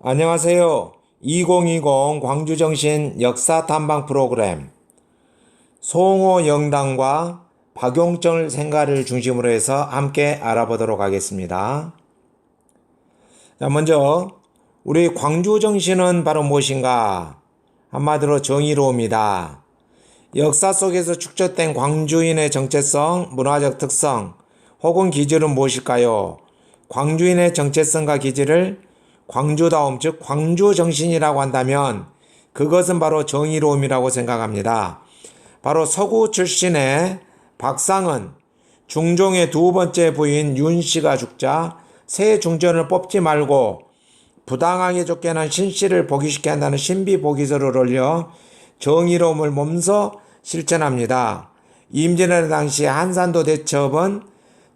안녕하세요. 2020 광주정신 역사 탐방 프로그램 송호 영당과 박용철 생가를 중심으로 해서 함께 알아보도록 하겠습니다. 자, 먼저 우리 광주정신은 바로 무엇인가? 한마디로 정의로움이다. 역사 속에서 축적된 광주인의 정체성, 문화적 특성 혹은 기질은 무엇일까요? 광주인의 정체성과 기질을 광주다움, 즉 광주정신이라고 한다면 그것은 바로 정의로움이라고 생각합니다. 바로 서구 출신의 박상은 중종의 두 번째 부인 윤씨가 죽자 새 중전을 뽑지 말고 부당하게 쫓겨난 신씨를 복위시켜야 한다는 신비복위서를 올려 정의로움을 몸소 실천합니다. 임진왜란 당시 한산도 대첩은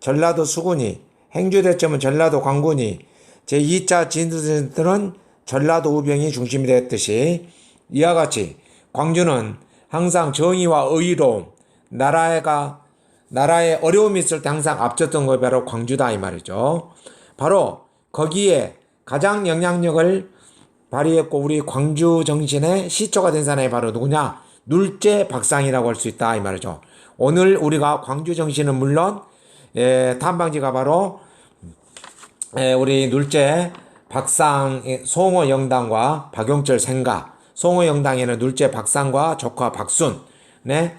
전라도 수군이, 행주 대첩은 전라도 광군이, 제2차 진두전은 전라도 우병이 중심이 되었듯이 이와 같이 광주는 항상 정의와 의로움, 나라의 어려움이 있을 때 항상 앞섰던 것이 바로 광주다 이 말이죠. 바로 거기에 가장 영향력을 발휘했고 우리 광주 정신의 시초가 된 사람이 바로 누구냐? 눌제 박상이라고 할 수 있다 이 말이죠. 오늘 우리가 광주 정신은 물론 탐방지가 바로 우리 눌제 박상 송호 영당과 박용철 생가, 송호 영당에는 눌제 박상과 조카 박순의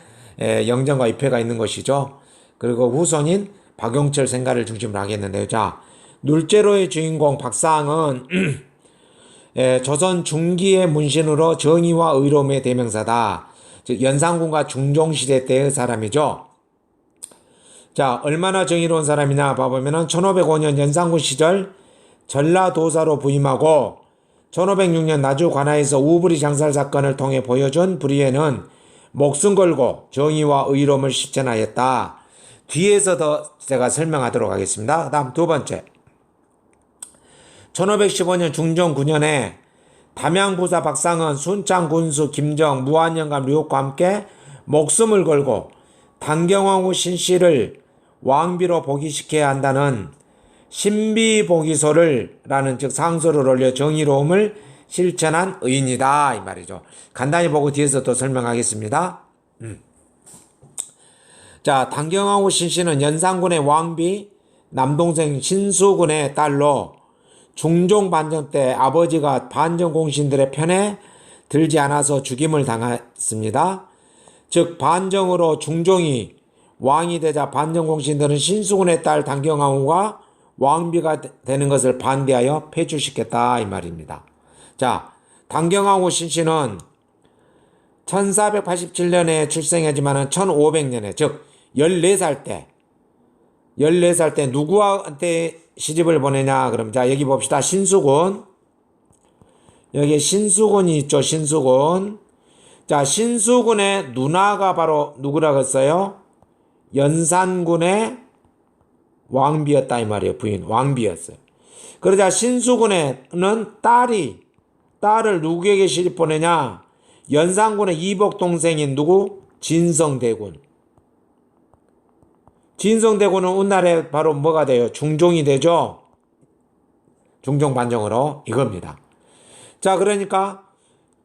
영정과 입회가 있는 것이죠. 그리고 후손인 박용철 생가를 중심으로 하겠는데요. 자, 눌제로의 주인공 박상은 조선 중기의 문신으로 정의와 의로움의 대명사다. 즉 연산군과 중종시대 때의 사람이죠. 자, 얼마나 정의로운 사람이냐 봐보면은 1505년 연산군 시절 전라도사로 부임하고 1506년 나주 관하에서 우불이 장살 사건을 통해 보여준 불의에는 목숨 걸고 정의와 의로움을 실천하였다. 뒤에서 더 제가 설명하도록 하겠습니다. 다음 두 번째. 1515년 중종 9년에 담양부사 박상은 순창 군수 김정, 무한영감 류옥과 함께 목숨을 걸고 단경왕후 신씨를 왕비로 복위시켜야 한다는 신비복위소를 라는 즉 상소를 올려 정의로움을 실천한 의인이다 이 말이죠. 간단히 보고 뒤에서 또 설명하겠습니다. 자, 단경왕후 신씨는 연산군의 왕비 남동생 신수군의 딸로 중종 반정 때 아버지가 반정 공신들의 편에 들지 않아서 죽임을 당했습니다. 즉 반정으로 중종이 왕이 되자 반정 공신들은 신수군의 딸 단경왕후가 왕비가 되는 것을 반대하여 폐출시켰다 이 말입니다. 자, 단경왕후 신씨는 1487년에 출생하지만 1500년에 즉 14살 때 누구한테 시집을 보내냐 그럼 자 여기 봅시다. 신수군, 여기 신수군이 있죠. 신수군. 자, 신수군의 누나가 바로 누구라고 했어요? 연산군의 왕비였다 이 말이에요. 부인 왕비였어요. 그러자 신수군에는 딸을 누구에게 시집 보내냐? 연산군의 이복 동생인 누구? 진성대군. 진성대군은 훗날에 바로 뭐가 돼요? 중종이 되죠. 중종 반정으로 이겁니다. 자, 그러니까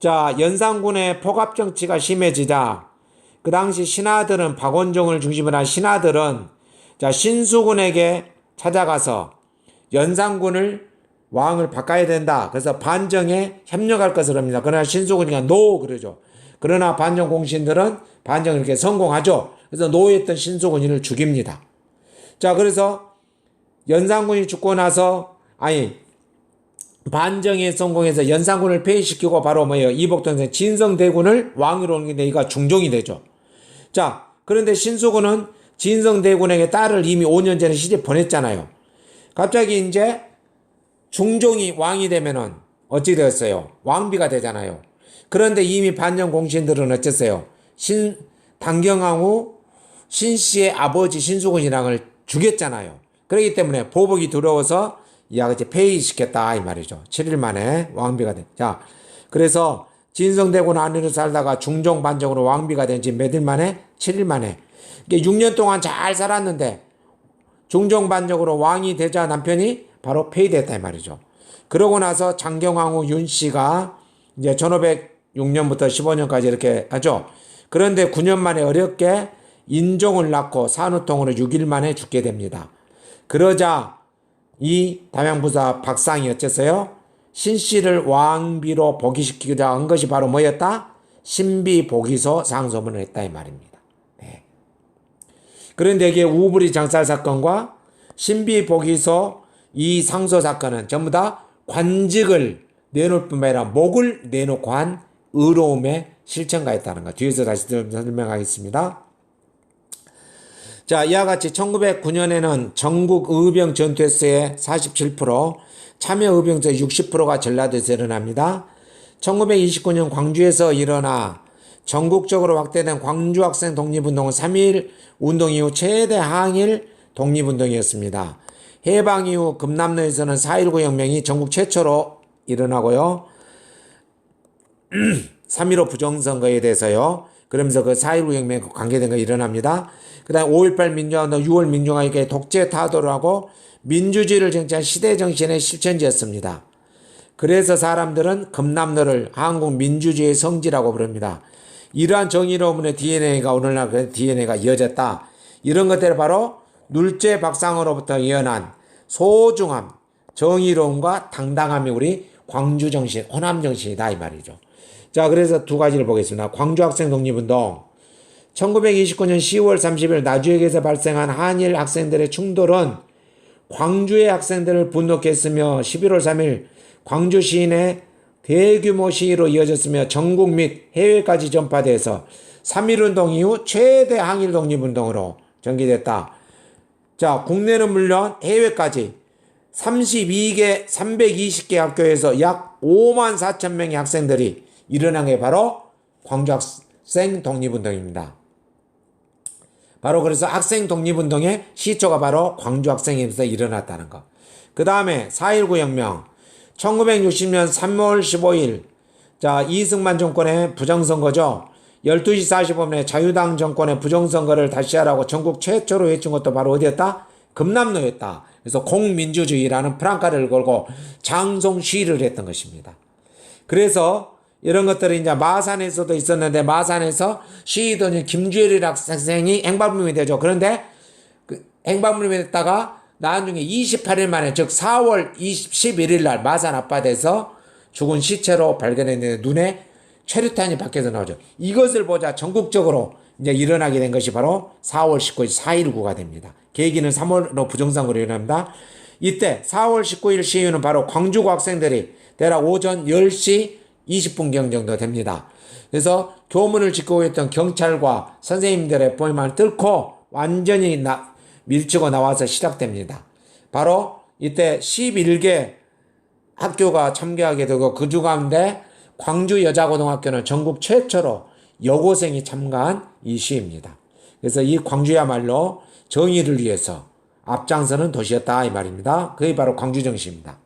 자 연산군의 포갑 정치가 심해지자 그 당시 신하들은 박원종을 중심으로 한 신하들은 자 신수군에게 찾아가서 연산군을 왕을 바꿔야 된다. 그래서 반정에 협력할 것을 합니다. 그러나 신수군이가 노 그러죠. 그러나 반정 공신들은 반정을 이렇게 성공하죠. 그래서 노했던 신수군을 죽입니다. 자, 그래서 연산군이 죽고 나서 반정에 성공해서 연산군을 폐위시키고 바로 뭐예요? 이복동생 진성대군을 왕으로 옮기는데 이가 중종이 되죠. 자, 그런데 신수군은 진성대군에게 딸을 이미 5년 전에 시집 보냈잖아요. 갑자기 이제 중종이 왕이 되면은 어찌 되었어요? 왕비가 되잖아요. 그런데 이미 반정 공신들은 어쨌어요? 단경왕후 신씨의 아버지 신수군이랑을 죽였잖아요. 그렇기 때문에 보복이 두려워서 이아버지 폐위시켰다 이 말이죠. 7일 만에 왕비가 된. 자, 그래서 진성대군 안으로 살다가 중종 반정으로 왕비가 된 지 몇 일 만에? 7일 만에. 6년 동안 잘 살았는데 중종 반정으로 왕이 되자 남편이 바로 폐위됐다 이 말이죠. 그러고 나서 장경왕후 윤씨가 이제 1506년부터 15년까지 이렇게 하죠. 그런데 9년 만에 어렵게 인종을 낳고 산후통으로 6일 만에 죽게 됩니다. 그러자 이 담양부사 박상이 어쨌어요? 신씨를 왕비로 복위시키고자 한 것이 바로 뭐였다? 신비복위소 상소문을 했다 이 말입니다. 네. 그런데 이게 우부리 장살 사건과 신비복위소 이 상소 사건은 전부 다 관직을 내놓을 뿐만 아니라 목을 내놓고 한 의로움의 실천가였다는 거. 뒤에서 다시 설명하겠습니다. 자, 이와 같이 1909년에는 전국 의병 전투에서의 47%, 참여 의병서의 60%가 전라도에서 일어납니다. 1929년 광주에서 일어나 전국적으로 확대된 광주 학생 독립운동은 3.1 운동 이후 최대 항일 독립운동이었습니다. 해방 이후 금남로에서는 4.19 혁명이 전국 최초로 일어나고요. 3.15 부정선거에 대해서요. 그러면서 그 4.19 혁명에 관계된 거 일어납니다. 그 다음 5.18 민주화운동, 6월 민중화에게 독재 타도를 하고 민주주의를 쟁취한 시대정신의 실천지였습니다. 그래서 사람들은 금남로를 한국 민주주의의 성지라고 부릅니다. 이러한 정의로움의 DNA가 오늘날 그 DNA가 이어졌다. 이런 것들이 바로 눌제 박상으로부터 이어난 소중함, 정의로움과 당당함이 우리 광주정신, 호남정신이다 이 말이죠. 자, 그래서 두 가지를 보겠습니다. 광주학생 독립운동. 1929년 10월 30일 나주역에서 발생한 한일 학생들의 충돌은 광주의 학생들을 분노케 했으며 11월 3일 광주 시인의 대규모 시위로 이어졌으며 전국 및 해외까지 전파돼서 3.1운동 이후 최대 항일 독립운동으로 전개됐다. 자, 국내는 물론 해외까지 32개, 320개 학교에서 약 5만 4천 명의 학생들이 일어난 게 바로 광주 학생 독립운동입니다. 바로 그래서 학생 독립운동의 시초가 바로 광주 학생에서 일어났다는 것. 그 다음에 4.19 혁명. 1960년 3월 15일. 자, 이승만 정권의 부정선거죠. 12시 45분에 자유당 정권의 부정선거를 다시 하라고 전국 최초로 외친 것도 바로 어디였다? 금남로였다. 그래서 공민주주의라는 프랑카를 걸고 장송 시위를 했던 것입니다. 그래서 이런 것들이 이제 마산에서도 있었는데 마산에서 시위던 김주열이라는 학생이 행방불명이 되죠. 그런데 그 행방불명이 됐다가 나중에 28일 만에 즉 4월 11일 날 마산 앞바다에서 죽은 시체로 발견했는데 눈에 최루탄이 밖에서 나오죠. 이것을 보자 전국적으로 이제 일어나게 된 것이 바로 4월 19일 4.19가 됩니다. 계기는 3월로 부정선거로 일어납니다. 이때 4월 19일 시위는 바로 광주고 학생들이 대략 오전 10시 20분경 정도 됩니다. 그래서 교문을 지키고 있던 경찰과 선생님들의 포위망을 뚫고 완전히 밀치고 나와서 시작됩니다. 바로 이때 11개 학교가 참가하게 되고 그 중 가운데 광주 여자고등학교는 전국 최초로 여고생이 참가한 이 시위입니다. 그래서 이 광주야말로 정의를 위해서 앞장서는 도시였다 이 말입니다. 그게 바로 광주정시입니다.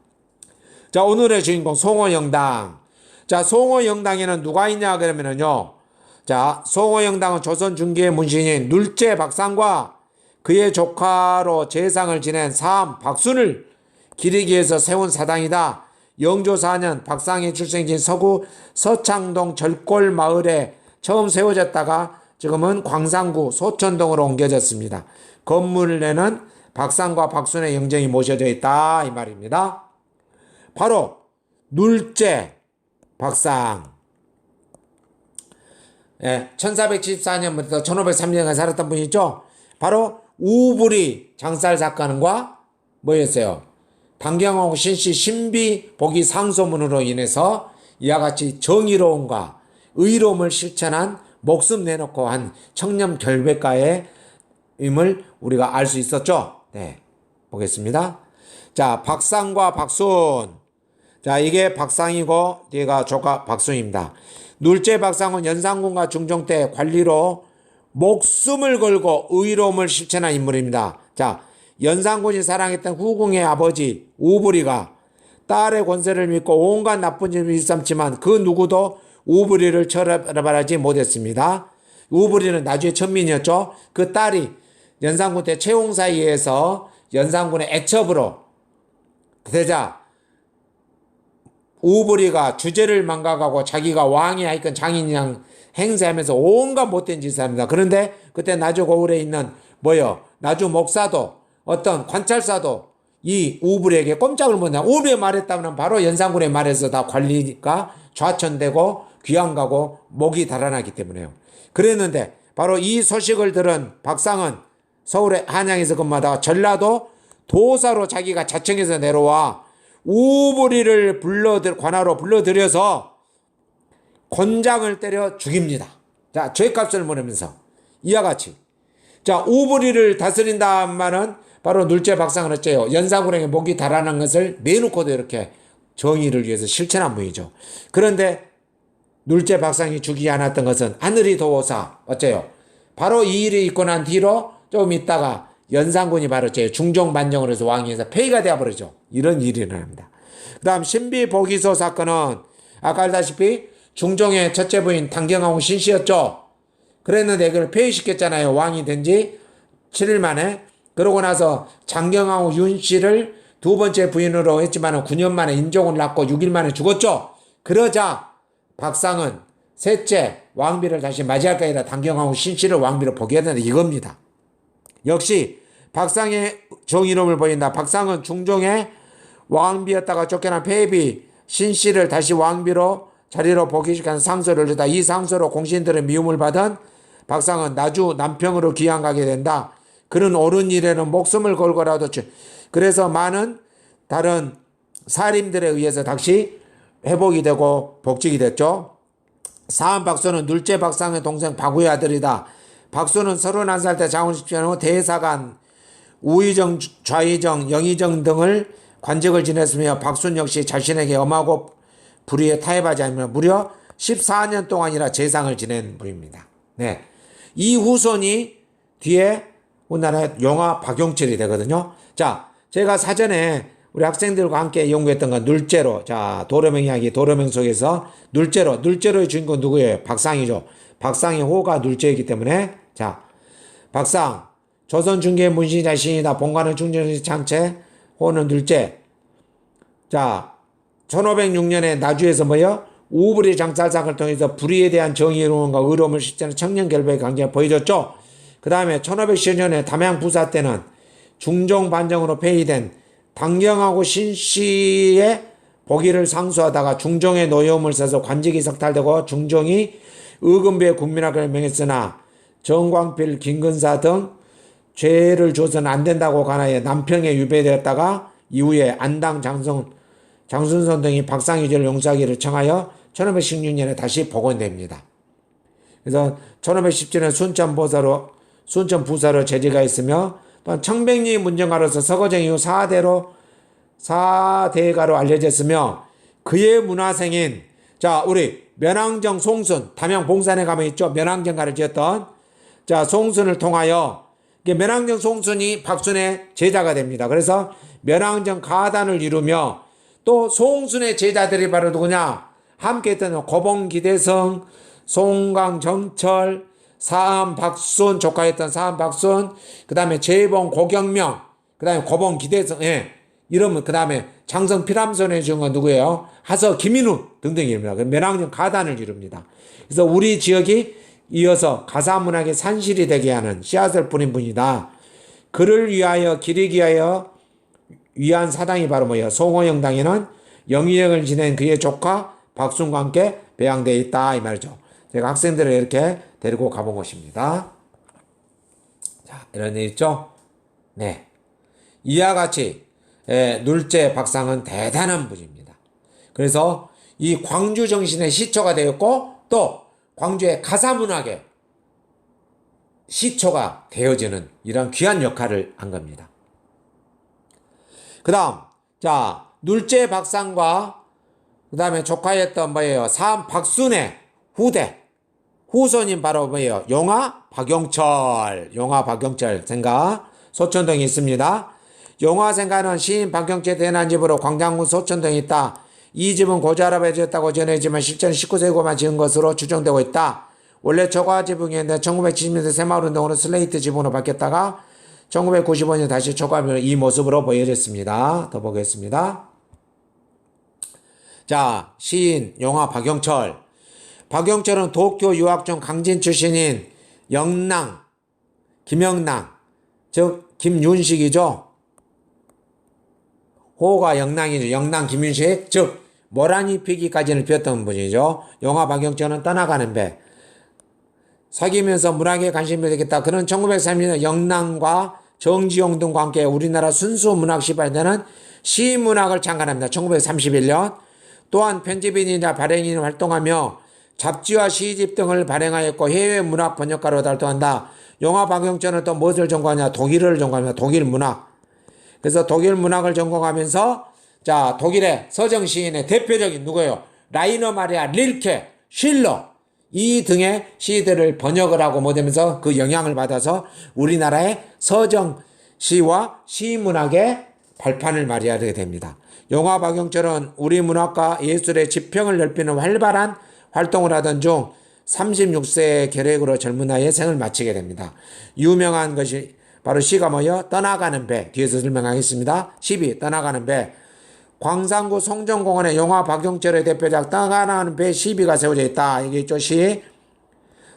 자, 오늘의 주인공 송호영당. 자, 송호영당에는 누가 있냐 그러면은요. 자, 송호영당은 조선 중기의 문신인 눌제 박상과 그의 조카로 재상을 지낸 사암 박순을 기리기 위해서 세운 사당이다. 영조 4년 박상의 출생지인 서구 서창동 절골 마을에 처음 세워졌다가 지금은 광산구 소천동으로 옮겨졌습니다. 건물에는 박상과 박순의 영정이 모셔져 있다 이 말입니다. 바로 눌제 박상. 1474년부터 1503년까지 살았던 분이죠. 바로 우부리 장살 사건과 뭐였어요? 당경하고 신씨 신비복위 상소문으로 인해서 이와 같이 정의로움과 의로움을 실천한 목숨 내놓고 한 청렴 결백가의 임을 우리가 알 수 있었죠. 네, 보겠습니다. 자, 박상과 박순. 자, 이게 박상이고 뒤가 조카 박순입니다. 눌제 박상은 연산군과 중종 때 관리로 목숨을 걸고 의로움을 실천한 인물입니다. 자, 연산군이 사랑했던 후궁의 아버지 우부리가 딸의 권세를 믿고 온갖 나쁜 일을 일삼지만 그 누구도 우부리를 처벌하지 못했습니다. 우부리는 나중에 천민이었죠. 그 딸이 연산군 때 최홍사에 의해서 연산군의 애첩으로 되자 우부리가 주제를 망각하고 자기가 왕이 하여건 장인양 행세하면서 온갖 못된 짓을 합니다. 그런데 그때 나주 고을에 있는 나주 목사도 어떤 관찰사도 이 우부리에게 꼼짝을 못해. 우부리가 말했다면 바로 연산군의 말에서 다 관리가 좌천되고 귀양가고 목이 달아나기 때문에요. 그랬는데 바로 이 소식을 들은 박상은 서울의 한양에서 근무하다가 전라도 도사로 자기가 자청해서 내려와 우부리를 관하로 불러들여서 권장을 때려 죽입니다. 자, 죄값을 물으면서 이와 같이 자, 우부리를 다스린다는 말은 바로 눌제 박상은 어째요? 연산군에게 목이 달아난 것을 내놓고도 이렇게 정의를 위해서 실천한 분이죠. 그런데 눌제 박상이 죽이지 않았던 것은 하늘이 도우사 어째요? 바로 이 일이 있고 난 뒤로 조금 있다가 연산군이 바로 중종 반정을 해서 왕위에서 폐위가 되어버리죠. 이런 일이 일어납니다. 그 다음 신비보기소 사건은 아까 알다시피 중종의 첫째 부인 당경왕후 신씨였죠. 그랬는데 그걸 폐위시켰잖아요. 왕이 된 지 7일 만에. 그러고 나서 장경왕후 윤씨를 두 번째 부인으로 했지만 9년 만에 인종을 낳고 6일 만에 죽었죠. 그러자 박상은 셋째 왕비를 다시 맞이할까 아니라 당경왕후 신씨를 왕비로 보게 된다 이겁니다. 역시 박상의 정의로움을 보인다. 박상은 중종의 왕비였다가 쫓겨난 폐비 신씨를 다시 왕비로 자리로 복귀시키는 상소를 했다. 이 상소로 공신들의 미움을 받은 박상은 나주 남평으로 귀양가게 된다. 그는 옳은 일에는 목숨을 걸고라도 그래서 많은 다른 사림들에 의해서 다시 회복이 되고 복직이 됐죠. 사한 박수는 눌제 박상의 동생 박우의 아들이다. 박수는 31살 때 장훈십시한 후 대사관, 우의정, 좌의정, 영의정 등을 관직을 지냈으며 박순 역시 자신에게 엄하고 불의에 타협하지 않으며 무려 14년 동안이나 재상을 지낸 분입니다. 네. 이 후손이 뒤에 우리나라의 용화 박용철이 되거든요. 자, 제가 사전에 우리 학생들과 함께 연구했던 건 눌제로. 자, 도로명 이야기, 도로명 속에서 눌제로의 주인공 누구예요? 박상이죠. 박상의 호가 눌제이기 때문에 자, 박상, 조선 중개의 문신 자신이다. 본관은 중정시 장체, 호는 눌제. 자, 1506년에 나주에서 우부리 장살상을 통해서 불의에 대한 정의로움과 의로움을 실천하는 청년 결백의 강제가 보여줬죠. 그 다음에 1510년에 담양 부사 때는 중종 반정으로 폐위된 당경하고 신씨의 복위를 상소하다가 중종의 노여움을 써서 관직이 석탈되고 중종이 의금부의 국민학을 명했으나 정광필, 김근사 등 죄를 줘서는 안 된다고 관하여 남평에 유배되었다가 이후에 안당 장순선 등이 박상의죄를 용서하기를 청하여 1516년에 다시 복원됩니다. 그래서 1517년에 순천 부사로 재직가 있으며 또한 청백리 문정가로서 서거정 이후 4대가로 알려졌으며 그의 문화생인 자 우리 면왕정 송순 담양 봉산에 가면 있죠. 면왕정가를 지었던 자 송순을 통하여 면왕정 송순이 박순의 제자가 됩니다. 그래서 면왕정 가단을 이루며 또 송순의 제자들이 바로 누구냐? 함께 했던 고봉기대성, 송강정철, 사암박순 조카였던 사암박순, 그 다음에 재봉 고경명, 그 다음에 고봉기대성, 이러면 그 다음에 장성 피람선에 준 건 누구예요? 하서 김인우 등등입니다. 면왕정 가단을 이룹니다. 그래서 우리 지역이 이어서 가사문학의 산실이 되게 하는 씨앗을 뿌린 분이다. 그를 위하여 기리기 위하여 위한 사당이 바로 송호영당에는 영의정을 지낸 그의 조카 박순과 함께 배양되어 있다 이 말이죠. 제가 학생들을 이렇게 데리고 가본 것입니다. 자, 이런 일 있죠? 네. 이와 같이 눌제 박상은 대단한 분입니다. 그래서 이 광주 정신의 시초가 되었고 또 광주의 가사문학의 시초가 되어지는 이런 귀한 역할을 한 겁니다. 그 다음, 자, 눌제 박상과 그 다음에 조카였던 사암 박순의 후손인 바로 용화 박용철 생가 소천동이 있습니다. 용화 생가는 시인 박용철 대난집으로 광장군 소천동이 있다. 이 집은 고자랍에 지었다고 전해지만 실제는 19세기만 지은 것으로 추정되고 있다. 원래 초가 지붕이었는데 1970년대 새마을운동으로 슬레이트 지붕으로 바뀌었다가 1995년 다시 초가면 이 모습으로 보여졌습니다. 더 보겠습니다. 자, 시인 영화 박영철. 박영철은 도쿄 유학 중 강진 출신인 영랑, 김영랑, 즉 김윤식이죠. 호가 영랑이죠. 영랑 김윤식, 즉 모란이 피기까지는 피웠던 분이죠. 영화 박영철은 떠나가는 배. 사귀면서 문학에 관심이 되겠다. 그는 1930년 영랑과 정지용 등과 함께 우리나라 순수 문학 시발되는 시문학을 창간합니다. 1931년. 또한 편집인이나 발행인을 활동하며 잡지와 시집 등을 발행하였고 해외 문학 번역가로 활동한다. 영화 박영철은 또 무엇을 전공하냐? 독일어를 전공합니다. 독일 문학. 그래서 독일 문학을 전공하면서 자, 독일의 서정 시인의 대표적인 누구예요? 라이너 마리아 릴케, 실러 이 등의 시들을 번역을 하고 못하면서 그 영향을 받아서 우리나라의 서정 시와 시문학의 발판을 마련하게 됩니다. 영화 박영철은 우리 문학과 예술의 지평을 넓히는 활발한 활동을 하던 중 36세의 결핵으로 젊은 나이에 생을 마치게 됩니다. 유명한 것이 바로 시가 뭐예요? 떠나가는 배. 뒤에서 설명하겠습니다. 12. 떠나가는 배. 광산구 송정공원에 영화 박영철의 대표작 떠나가는 배 시비가 세워져 있다. 이게 있죠. 시.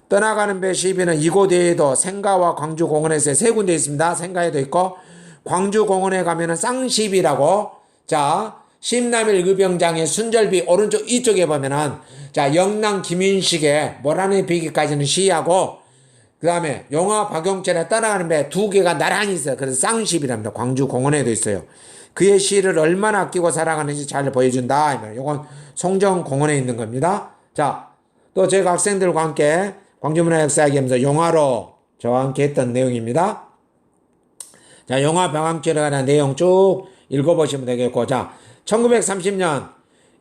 떠나가는 배 시비는 이곳 외에도 생가와 광주공원에서 세 군데 있습니다. 생가에도 있고 광주공원에 가면은 쌍시비라고 자 심남일 의병장의 순절비 오른쪽 이쪽에 보면은 자 영랑 김윤식의 모란의 비기까지는 시하고 그 다음에 영화 박영철의 떠나가는 배 두 개가 나란히 있어요. 그래서 쌍시비랍니다. 광주공원에도 있어요. 그의 시를 얼마나 아끼고 사랑하는지 잘 보여준다. 이건 송정공원에 있는 겁니다. 자, 또 제가 학생들과 함께 광주문화역사학기 하면서 영화로 저와 함께 했던 내용입니다. 자, 영화 박영철에 관한 내용 쭉 읽어보시면 되겠고, 자, 1930년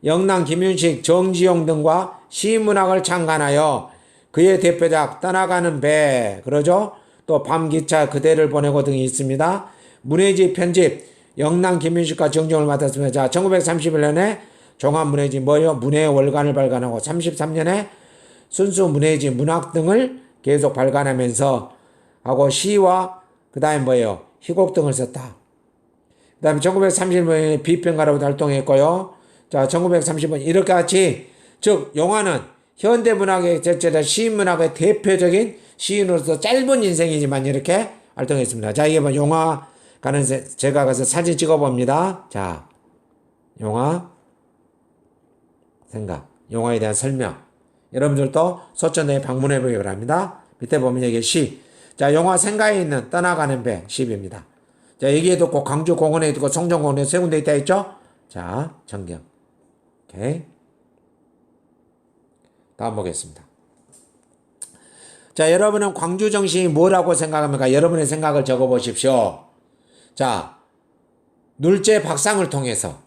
영랑 김윤식, 정지용 등과 시문학을 창간하여 그의 대표작 떠나가는 배, 그러죠? 또 밤기차 그대를 보내고 등이 있습니다. 문해지 편집, 영랑 김윤식과 정지용을 맡았습니다. 자, 1931년에 종합문해지 뭐요? 문해월간을 발간하고 33년에 순수 문해지 문학 등을 계속 발간하면서 하고 시와 그 다음에 뭐예요? 희곡 등을 썼다. 그 다음에 1930년에 비평가로도 활동했고요. 자, 1930년 이렇게 같이 즉 영화는 현대문학의 제철자 시인문학의 대표적인 시인으로서 짧은 인생이지만 이렇게 활동했습니다. 자, 이게 뭐 영화 가는 제가 가서 사진 찍어봅니다. 자, 영화 생각, 영화에 대한 설명. 여러분들도 소천대에 방문해 보기 바랍니다. 밑에 보면 여기 시. 자, 영화 생가에 있는 떠나가는 배 시입니다. 자, 여기에도 꼭 광주공원에 있고 송정공원에 세 군데 있다 했죠? 자, 정경. 오케이. 다음 보겠습니다. 자, 여러분은 광주 정신이 뭐라고 생각합니까? 여러분의 생각을 적어 보십시오. 자, 눌제 박상을 통해서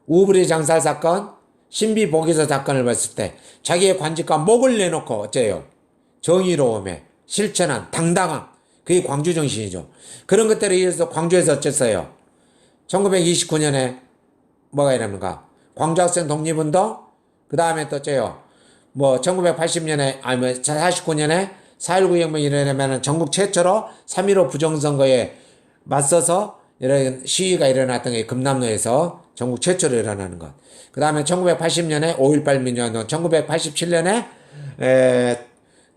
우브리 장살 사건, 신비 보기서 사건을 봤을 때 자기의 관직과 목을 내놓고 어째요? 정의로움에 실천한 당당함, 그게 광주 정신이죠. 그런 것들에 의해서 광주에서 어쨌어요? 1929년에 뭐가 일어납니까? 광주 학생 독립운동, 그 다음에 또 어째요? 뭐 1980년에 아니 뭐 49년에 4.19 혁명이 일어나면 전국 최초로 3.15 부정선거에 맞서서 이런 시위가 일어났던 게 금남로에서 전국 최초로 일어나는 것. 그 다음에 1980년에 5.18 민주화운동, 1987년에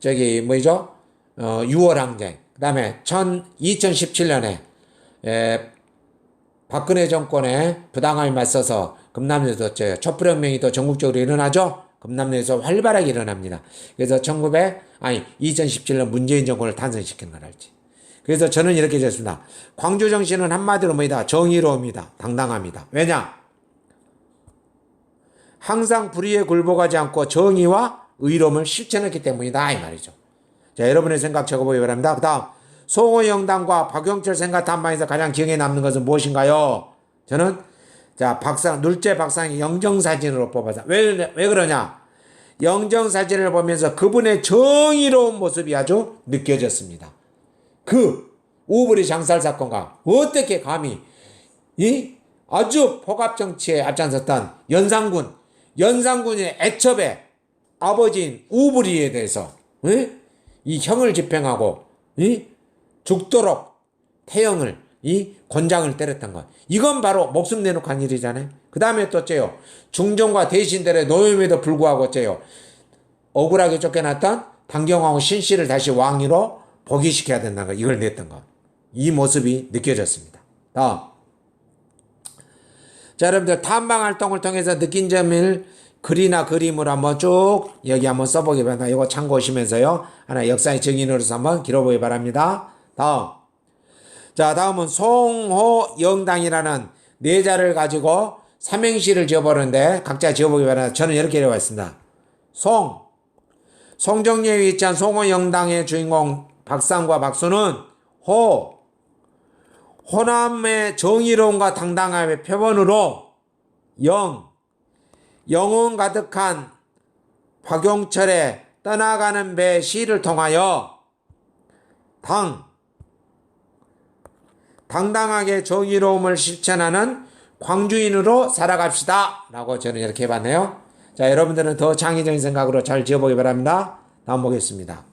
저기 뭐죠? 6월 항쟁. 그 다음에 2017년에 박근혜 정권의 부당함에 맞서서 금남로에서 촛불혁명이 또 전국적으로 일어나죠. 금남로에서 활발하게 일어납니다. 그래서 2017년 문재인 정권을 탄생시킨 거랄지. 그래서 저는 이렇게 됐습니다. 광주 정신은 한마디로 뭐이다? 정의로움이다. 당당합니다. 왜냐? 항상 불의에 굴복하지 않고 정의와 의로움을 실천했기 때문이다. 이 말이죠. 자, 여러분의 생각 적어보기 바랍니다. 그 다음, 송호영당과 박영철 생각 탐방에서 가장 기억에 남는 것은 무엇인가요? 저는, 자, 눌제 박상의 영정사진으로 뽑아서. 왜 그러냐? 영정사진을 보면서 그분의 정의로운 모습이 아주 느껴졌습니다. 그 우브리 장살 사건과 어떻게 감히 이 아주 폭압정치에 앞장섰던 연산군의 애첩의 아버지인 우브리에 대해서 이 형을 집행하고 죽도록 태형을 이 권장을 때렸던 것. 이건 바로 목숨 내놓고 한 일이잖아요. 그 다음에 또 어째요? 중종과 대신들의 노임에도 불구하고 어째요? 억울하게 쫓겨났던 당경왕후 신씨를 다시 왕위로 복위시켜야 된다는 거. 이걸 냈던 것. 이 모습이 느껴졌습니다. 다음. 자, 여러분들 탐방활동을 통해서 느낀 점을 글이나 그림으로 한번 쭉 여기 한번 써보기 바랍니다. 이거 참고하시면서요. 하나 역사의 증인으로서 한번 길어보기 바랍니다. 다음. 자, 다음은 송호영당이라는 네 자를 가지고 삼행시를 지어보는데 각자 지어보기 바랍니다. 저는 이렇게 이어봤습니다. 송정리에 위치한 송호영당의 주인공 박상과 박수는 호남의 정의로움과 당당함의 표본으로 영혼 가득한 박용철의 떠나가는 배 시를 통하여 당당하게 정의로움을 실천하는 광주인으로 살아갑시다 라고 저는 이렇게 해봤네요. 자, 여러분들은 더 창의적인 생각으로 잘 지어보기 바랍니다. 다음 보겠습니다.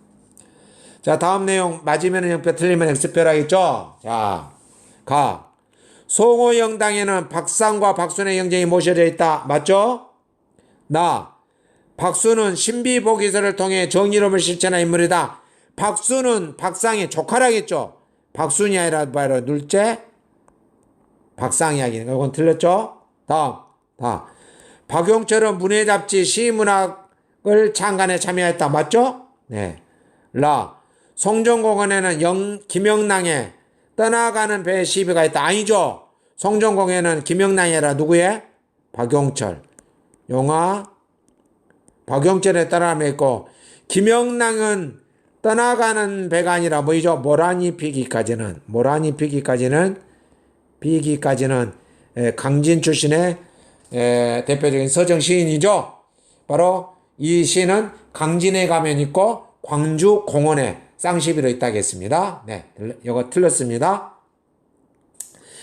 자, 다음 내용 맞으면 영표 틀리면 X표 하겠죠. 자, 송호영당에는 박상과 박순의 영정이 모셔져 있다. 맞죠? 박수는 신비보기설을 통해 정의로움을 실천한 인물이다. 박수는 박상의 조카라겠죠. 박순이 아니라 바로 둘째 박상이 하기는 이건 틀렸죠. 다음. 박용철은 문예 잡지 시문학을 창간에 참여했다. 맞죠? 네. 송정공원에는 김영랑의 떠나가는 배 시비가 있다. 아니죠. 송정공원에는 김영랑이 아니라 누구의? 박용철. 영화 박용철에 따라하며 있고 김영랑은 떠나가는 배가 아니라 뭐이죠? 모란이 피기까지는 강진 출신의 대표적인 서정 시인이죠. 바로 이 시는 강진에 가면 있고 광주 공원에 쌍시비로 있다고 했습니다. 네, 이거 틀렸습니다.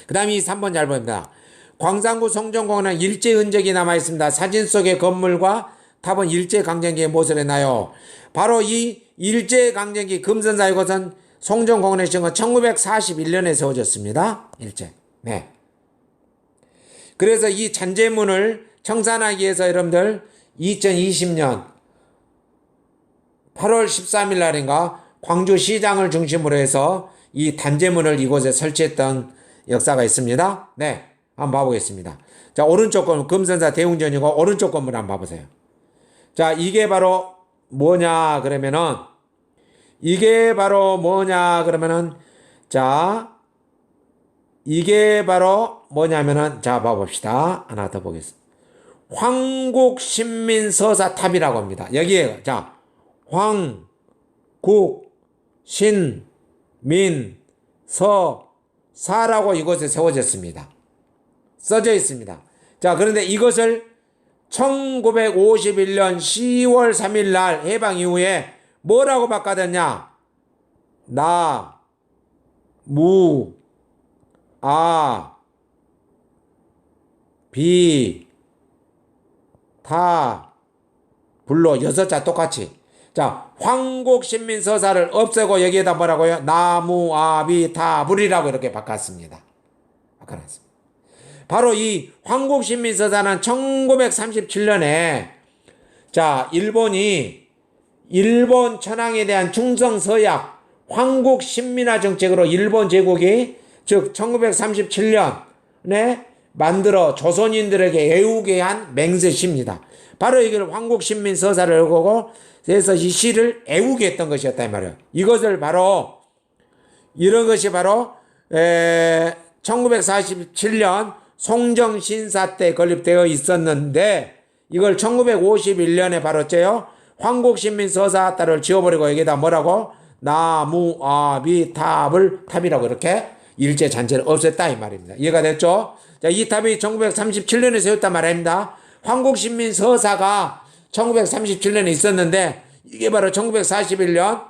그 다음에 이 3번 잘 보입니다. 광산구 송정공원은 일제 흔적이 남아있습니다. 사진 속의 건물과 탑은 일제강점기의 모습에 나요. 바로 이 일제강점기 금선사 이곳은 송정공원에 지은 건 1941년에 세워졌습니다. 네. 그래서 이 잔재문을 청산하기 위해서 여러분들 2020년 8월 13일 날인가 광주시장을 중심으로 해서 이 단재문을 이곳에 설치했던 역사가 있습니다. 네. 한번 봐보겠습니다. 자, 오른쪽 건물, 금선사 대웅전이고, 오른쪽 건물 한번 봐보세요. 자, 이게 바로 뭐냐, 그러면은, 자, 이게 바로 뭐냐면은, 자, 봐봅시다. 하나 더 보겠습니다. 황국신민서사탑이라고 합니다. 여기에, 자, 황국신민서사라고 이곳에 세워졌습니다. 써져 있습니다. 자, 그런데 이것을 1951년 10월 3일 날 해방 이후에 뭐라고 바꿔뒀냐? 불로 6자 똑같이. 자, 황국신민서사를 없애고 여기에다 뭐라고요? 나무아비타불이라고 이렇게 바꿨습니다. 바로 이 황국신민서사는 1937년에 자, 일본 천황에 대한 충성서약 황국신민화 정책으로 일본 제국이 즉 1937년에 만들어 조선인들에게 애우게 한 맹세시입니다. 바로 이걸 황국신민서사를 보고 그래서 이 시를 애우게 했던 것이었다 이 말이에요. 이것을 바로 이런 것이 바로 1947년 송정신사 때 건립되어 있었는데 이걸 1951년에 바로 째요. 황국신민서사 따를 지워버리고 여기다 뭐라고? 나무아비탑을 탑이라고 이렇게 일제 잔재를 없앴다 이 말입니다. 이해가 됐죠? 자, 이 탑이 1937년에 세웠단 말입니다. 황국신민서사가 1937년에 있었는데 이게 바로 1941년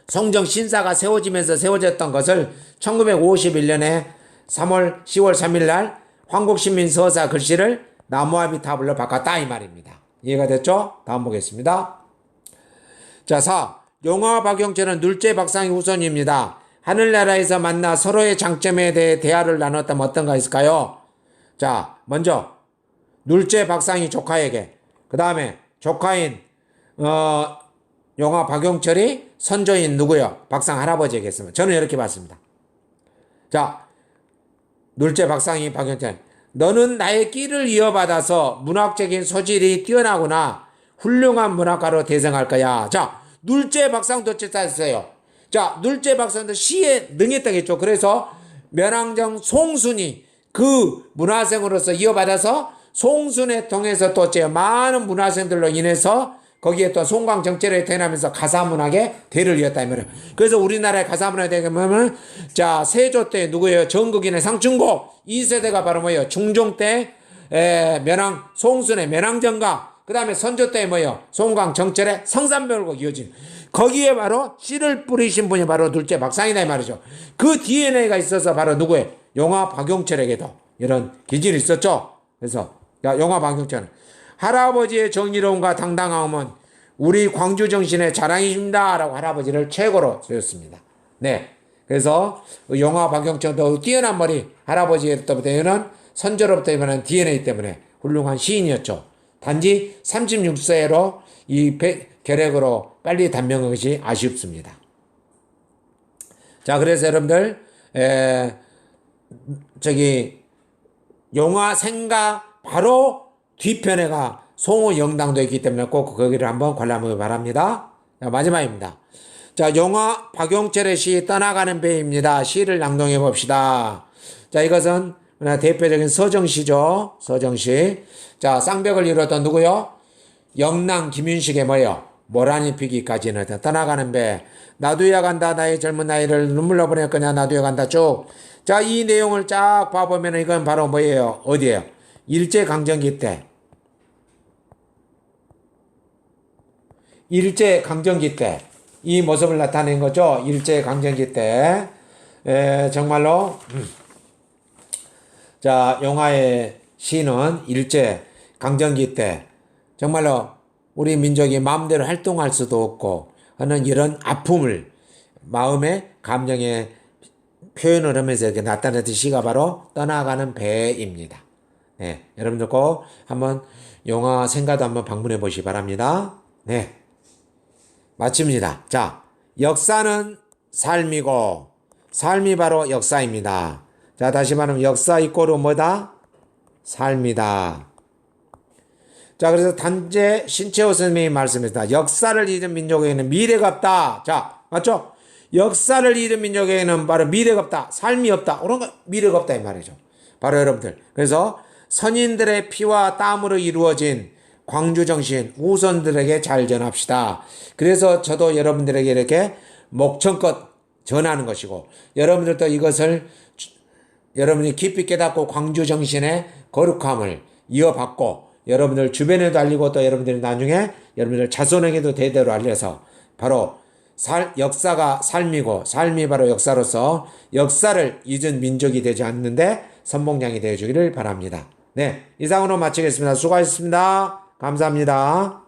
송정신사가 세워지면서 세워졌던 것을 1951년에 10월 3일 날 황국신민서사 글씨를 나무아비탑으로 바꿨다 이 말입니다. 이해가 됐죠? 다음 보겠습니다. 자, 4. 용화 박용철은 눌제 박상의 후손입니다. 하늘나라에서 만나 서로의 장점에 대해 대화를 나눴다면 어떤가 있을까요? 자, 먼저 눌째 박상이 조카에게, 그 다음에 조카인 용화 박용철이 선조인 누구요? 박상 할아버지에게 했습니다. 저는 이렇게 봤습니다. 자, 눌째 박상이 박용철, 너는 나의 끼를 이어받아서 문학적인 소질이 뛰어나구나. 훌륭한 문학가로 대성할 거야. 자, 눌째 박상도 쳤어요. 자, 눌째 박상도 시에 능했다겠죠. 그래서 면왕정 송순이 그 문화생으로서 이어받아서 송순에 통해서 또 많은 문화생들로 인해서 거기에 또 송광정체를 태어나면서 가사문학의 대를 이었다 이 말이에요. 그래서 우리나라의 가사문학에 대하면 자, 세조 때 누구예요? 정국인의 상충고. 이 세대가 바로 뭐예요? 중종 때 면왕 송순의 면왕정가. 그 다음에 선조 때 뭐예요? 송광정철의 성산별곡 이어진. 거기에 바로 씨를 뿌리신 분이 바로 둘째 박상이다 이 말이죠. 그 DNA가 있어서 바로 누구예요? 용화 박용철에게도 이런 기질이 있었죠. 그래서 용화 박용철은 할아버지의 정의로움과 당당함은 우리 광주 정신의 자랑이십니다. 라고 할아버지를 최고로 쓰였습니다. 네. 그래서 용화 박용철도 뛰어난 머리, 할아버지로부터는 선조로부터는 DNA 때문에 훌륭한 시인이었죠. 단지 36세로 이 결핵으로 빨리 단명한 것이 아쉽습니다. 자, 그래서 여러분들, 용화 생가 바로 뒤편에가 송호 영당도 있기 때문에 꼭 거기를 한번 관람하기 바랍니다. 자, 마지막입니다. 자, 용화 박용철의 시 떠나가는 배입니다. 시를 낭독해 봅시다. 자, 이것은 대표적인 서정시죠. 서정시. 자, 쌍벽을 이루었던 누구요? 영랑 김윤식의 뭐요? 모란이 피기까지는 떠나가는 배. 나두야 간다 나의 젊은 나이를 눈물로 보낼 거냐 나두야 간다 쭉. 자, 이 내용을 쫙 봐보면 이건 바로 뭐예요? 어디예요? 일제강점기 때. 일제강점기 때. 이 모습을 나타낸 거죠. 일제강점기 때. 정말로 자, 용화의 시는 일제강점기 때 정말로 우리 민족이 마음대로 활동할 수도 없고 하는 이런 아픔을 마음의 감정에 표현을 하면서 이렇게 나타냈던 시가 바로 떠나가는 배입니다. 네, 여러분들 꼭 한번 용화 생가도 한번 방문해 보시기 바랍니다. 네, 마칩니다. 자, 역사는 삶이고 삶이 바로 역사입니다. 자, 다시 말하면 역사 이꼬르 뭐다? 삶이다. 자, 그래서 단재 신채호 선생님이 말씀했습니다. 역사를 잃은 민족에게는 미래가 없다. 자, 맞죠? 역사를 잃은 민족에게는 바로 미래가 없다. 삶이 없다. 그런 거 미래가 없다 이 말이죠. 바로 여러분들. 그래서 선인들의 피와 땀으로 이루어진 광주 정신 후손들에게 잘 전합시다. 그래서 저도 여러분들에게 이렇게 목청껏 전하는 것이고 여러분들도 이것을 여러분이 깊이 깨닫고 광주 정신의 거룩함을 이어받고 여러분들 주변에도 알리고 또 여러분들이 나중에 여러분들 자손에게도 대대로 알려서 바로 역사가 삶이고 삶이 바로 역사로서 역사를 잊은 민족이 되지 않는데 선봉장이 되어주기를 바랍니다. 네, 이상으로 마치겠습니다. 수고하셨습니다. 감사합니다.